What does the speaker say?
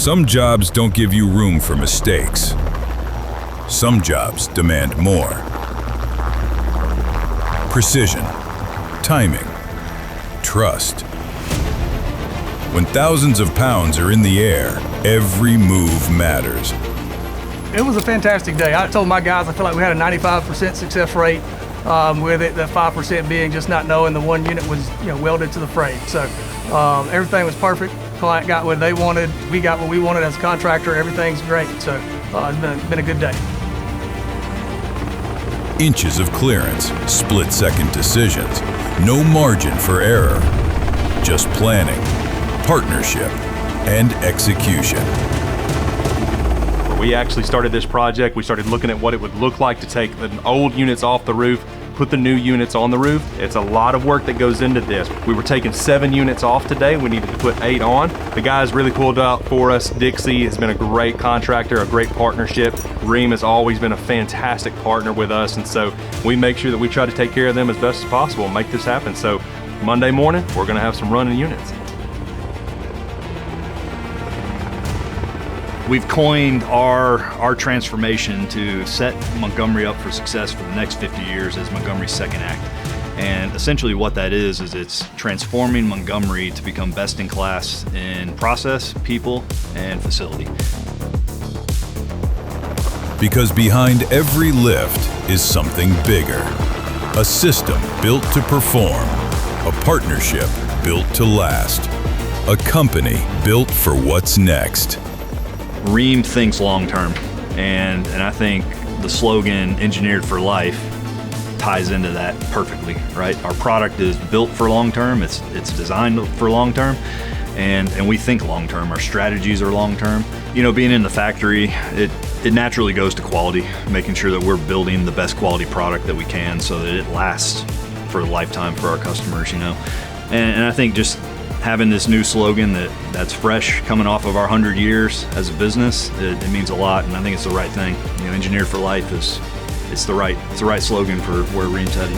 Some jobs don't give you room for mistakes. Some jobs demand more. Precision, timing, trust. When thousands of pounds are in the air, every move matters. It was a fantastic day. I told my guys I feel like we had a 95% success rate with it, the 5% being just not knowing the one unit was welded to the frame. So everything was perfect. Client got what they wanted. We got what we wanted as a contractor. Everything's great. So it's been a good day. Inches of clearance, split-second decisions, no margin for error. Just planning, partnership, and execution. We actually started this project. We started looking at what it would look like to take the old units off the roof, put the new units on the roof. It's a lot of work that goes into this. We were taking 7 units off today. We needed to put 8 on. The guys really pulled out for us. Dixie has been a great contractor, a great partnership. Rheem has always been a fantastic partner with us, and so we make sure that we try to take care of them as best as possible and make this happen. So Monday morning, we're gonna have some running units. We've coined our transformation to set Montgomery up for success for the next 50 years as Montgomery's second act. And essentially what that is it's transforming Montgomery to become best in class in process, people, and facility. Because behind every lift is something bigger. A system built to perform. A partnership built to last. A company built for what's next. Rheem thinks long-term, and I think the slogan "Engineered for Life" ties into that perfectly, right? Our product is built for long-term, it's designed for long-term, and we think long-term. Our strategies are long-term. Being in the factory, it naturally goes to quality, making sure that we're building the best quality product that we can so that it lasts for a lifetime for our customers, And I think just having this new slogan that's fresh, coming off of our 100 years as a business, it means a lot, and I think it's the right thing. Engineered for Life it's the right slogan for where Rheem's headed.